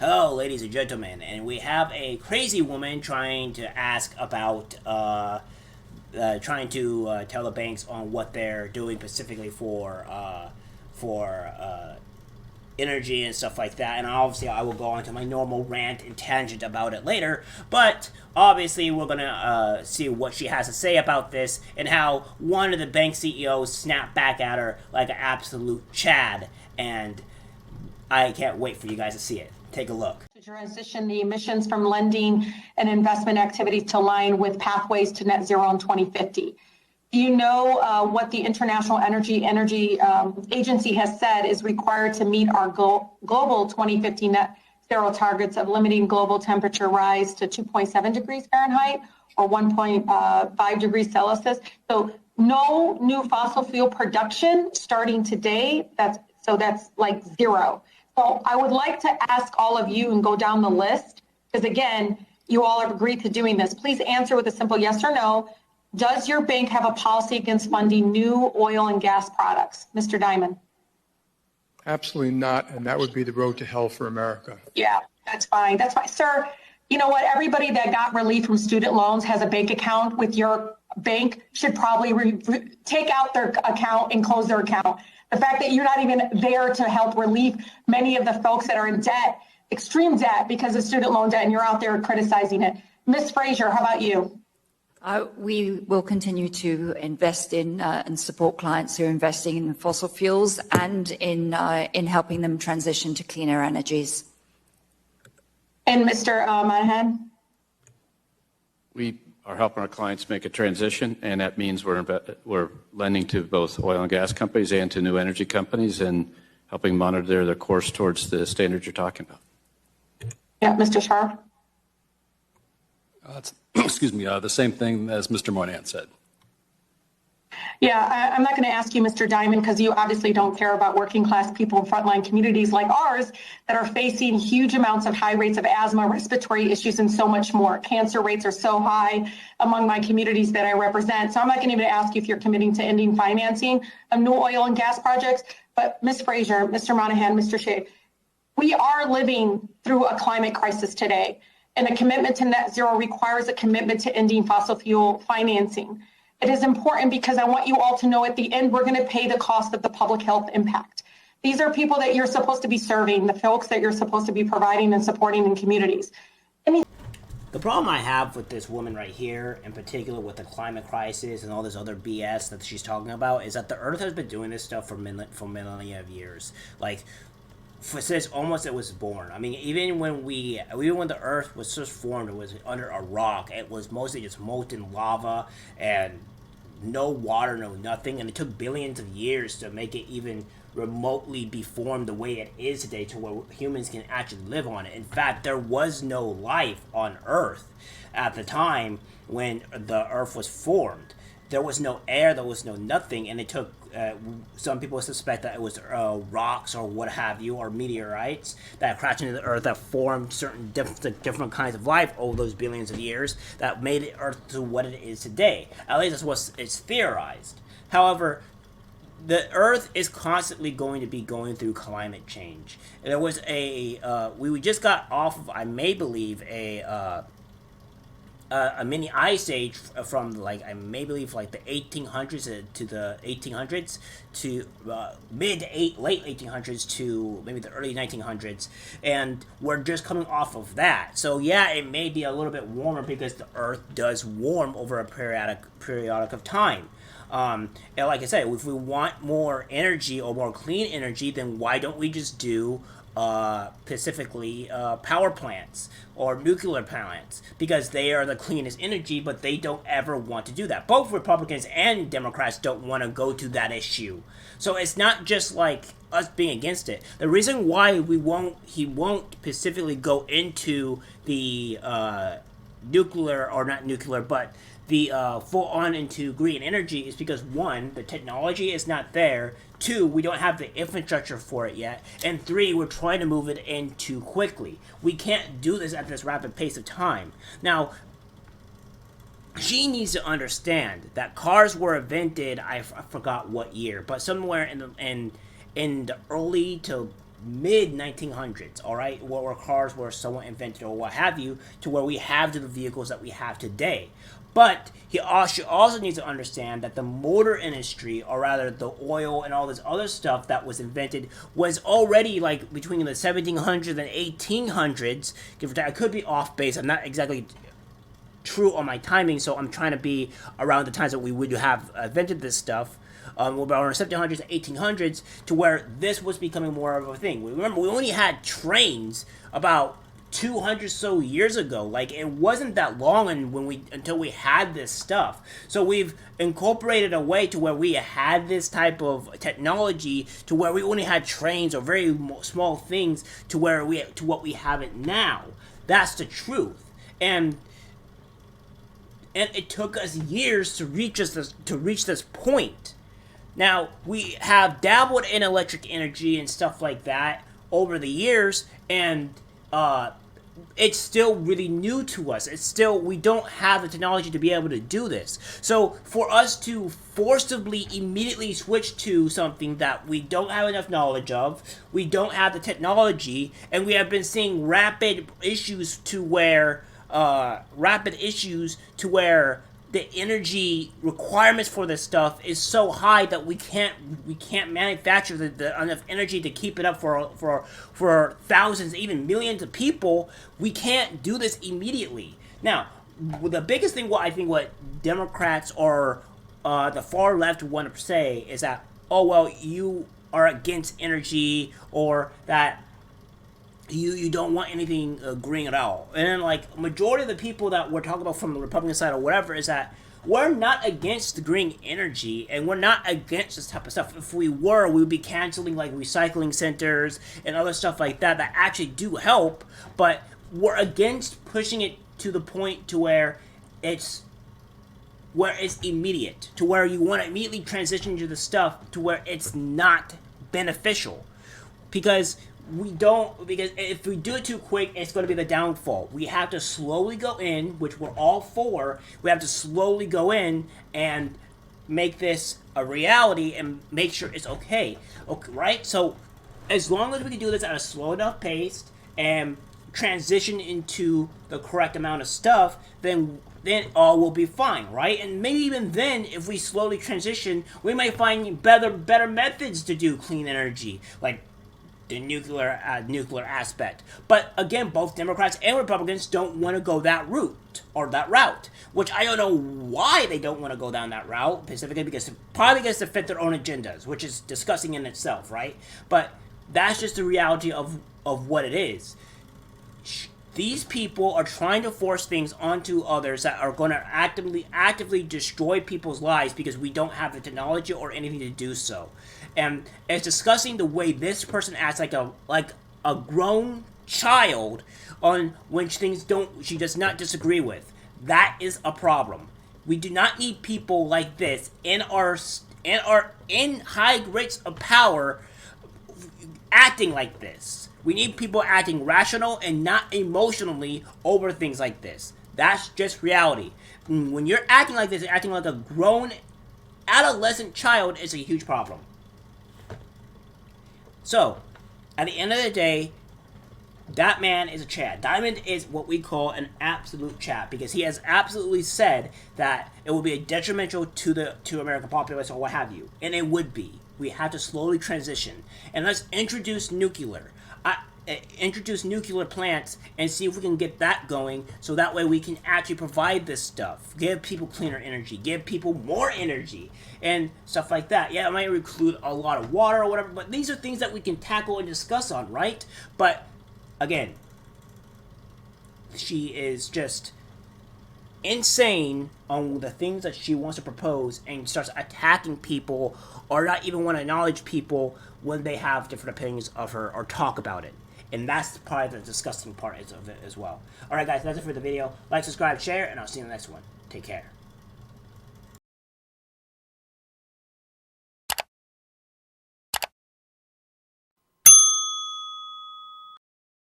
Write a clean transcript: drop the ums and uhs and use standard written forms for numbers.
Hello, ladies and gentlemen, and we have a crazy woman trying to ask about, trying to tell the banks on what they're doing specifically for energy and stuff like that. And obviously, I will go on to my normal rant and tangent about it later. But obviously, we're gonna see what she has to say about this and how one of the bank CEOs snapped back at her like an absolute Chad. And I can't wait for you guys to see it. Take a look. To transition the emissions from lending and investment activities to align with pathways to net zero in 2050. Do you know what the International Energy Agency has said is required to meet our global 2050 net zero targets of limiting global temperature rise to 2.7 degrees Fahrenheit or 1.5 degrees Celsius? So no new fossil fuel production starting today. That's like zero. So I would like to ask all of you and go down the list, because again, you all have agreed to doing this. Please answer with a simple yes or no. Does your bank have a policy against funding new oil and gas products? Mr. Dimon. Absolutely not, and that would be the road to hell for America. Yeah, that's fine. That's fine. Sir, you know what? Everybody that got relief from student loans has a bank account with your bank should probably take out their account and close their account. The fact that you're not even there to help relieve many of the folks that are in debt, extreme debt because of student loan debt, and you're out there criticizing it. Ms. Frazier, how about you? We will continue to invest in and support clients who are investing in fossil fuels and in helping them transition to cleaner energies. And Mr. Monahan? We are helping our clients make a transition, and that means we're lending to both oil and gas companies and to new energy companies and helping monitor their course towards the standards you're talking about. Yeah, Mr. Sharp? Excuse me, the same thing as Mr. Moynihan said. Yeah, I'm not going to ask you, Mr. Dimon, because you obviously don't care about working class people in frontline communities like ours that are facing huge amounts of high rates of asthma, respiratory issues, and so much more. Cancer rates are so high among my communities that I represent. So I'm not going to even ask you if you're committing to ending financing of new oil and gas projects. But Ms. Frazier, Mr. Monahan, Mr. Shea, we are living through a climate crisis today. And a commitment to net zero requires a commitment to ending fossil fuel financing. It is important because I want you all to know at the end, we're going to pay the cost of the public health impact. These are people that you're supposed to be serving, the folks that you're supposed to be providing and supporting in communities. The problem I have with this woman right here, in particular with the climate crisis and all this other BS that she's talking about, is that the Earth has been doing this stuff for millennia of years. Like, since almost it was born. I mean, even when the Earth was just formed, it was under a rock. It was mostly just molten lava and no water, no nothing, and it took billions of years to make it even remotely be formed the way it is today, to where humans can actually live on it. In fact, there was no life on Earth at the time when the Earth was formed. There was no air, there was no nothing, and it took, some people suspect that it was rocks or what have you, or meteorites that crashed into the Earth that formed certain different kinds of life over those billions of years that made the Earth to what it is today. At least that's what it's theorized. However, the Earth is constantly going to be going through climate change. There was we just got off of, I may believe, a mini ice age from like I may believe like the 1800s to the 1800s to late 1800s to maybe the early 1900s, and we're just coming off of that. So yeah, it may be a little bit warmer because the Earth does warm over a periodic of time. And like I said, if we want more energy or more clean energy, then why don't we just do specifically power plants or nuclear plants, because they are the cleanest energy, but they don't ever want to do that. Both Republicans and Democrats don't want to go to that issue. So it's not just like us being against it. The reason why he won't specifically go into the nuclear, or not nuclear, but the full on into green energy is because, one, the technology is not there. Two, we don't have the infrastructure for it yet. And three, we're trying to move it in too quickly. We can't do this at this rapid pace of time. Now, she needs to understand that cars were invented, I forgot what year, but somewhere in the early to mid 1900s, all right, where cars were somewhat invented or what have you, to where we have the vehicles that we have today. But he also needs to understand that the motor industry, or rather the oil and all this other stuff that was invented, was already like between the 1700s and 1800s. Give or take, I could be off base. I'm not exactly true on my timing, so I'm trying to be around the times that we would have invented this stuff. About around 1700s, 1800s, to where this was becoming more of a thing. Remember, we only had trains about 200 so years ago. Like, it wasn't that long until we had this stuff. So we've incorporated a way to where we had this type of technology to where we only had trains or very small things to what we have it now. That's the truth. And it took us years to reach this point. Now, we have dabbled in electric energy and stuff like that over the years, and it's still really new to us. We don't have the technology to be able to do this. So for us to forcibly immediately switch to something that we don't have enough knowledge of, we don't have the technology, and we have been seeing rapid issues to where the energy requirements for this stuff is so high that we can't manufacture the enough energy to keep it up for thousands, even millions of people. We can't do this immediately. Now, the biggest thing, what Democrats or the far left want to say is that, oh well, you are against energy, or that you don't want anything green at all. And then, like, majority of the people that we're talking about from the Republican side or whatever is that we're not against the green energy, and we're not against this type of stuff. If we were, we would be canceling like recycling centers and other stuff like that actually do help, but we're against pushing it to the point to where it's immediate, to where you want to immediately transition to the stuff to where it's not beneficial. Because if we do it too quick, it's going to be the downfall. We have to slowly go in, which we're all for. We have to slowly go in and make this a reality and make sure it's okay, right? So as long as we can do this at a slow enough pace and transition into the correct amount of stuff, then all will be fine, right? And maybe even then, if we slowly transition, we might find better methods to do clean energy, like the nuclear aspect. But again, both Democrats and Republicans don't want to go that route, which I don't know why they don't want to go down that route, specifically because to fit their own agendas, which is disgusting in itself, right? But that's just the reality of what it is. These people are trying to force things onto others that are going to actively destroy people's lives because we don't have the technology or anything to do so. And it's discussing the way this person acts like a grown child on which things she does not disagree with. That is a problem. We do not need people like this in high rates of power acting like this. We need people acting rational and not emotionally over things like this. That's just reality. When you're acting like this, acting like a grown adolescent child is a huge problem. So, at the end of the day, that man is a Chad. Diamond is what we call an absolute Chad, because he has absolutely said that it will be detrimental to American populace or what have you. And it would be. We have to slowly transition. And let's introduce nuclear. Introduce nuclear plants and see if we can get that going, so that way we can actually provide this stuff. Give people cleaner energy. Give people more energy. And stuff like that. Yeah, it might include a lot of water or whatever, but these are things that we can tackle and discuss on, right? But, again, she is just insane on the things that she wants to propose and starts attacking people or not even want to acknowledge people when they have different opinions of her or talk about it. And that's probably the disgusting part of it as well. Alright guys, that's it for the video. Like, subscribe, share, and I'll see you in the next one. Take care.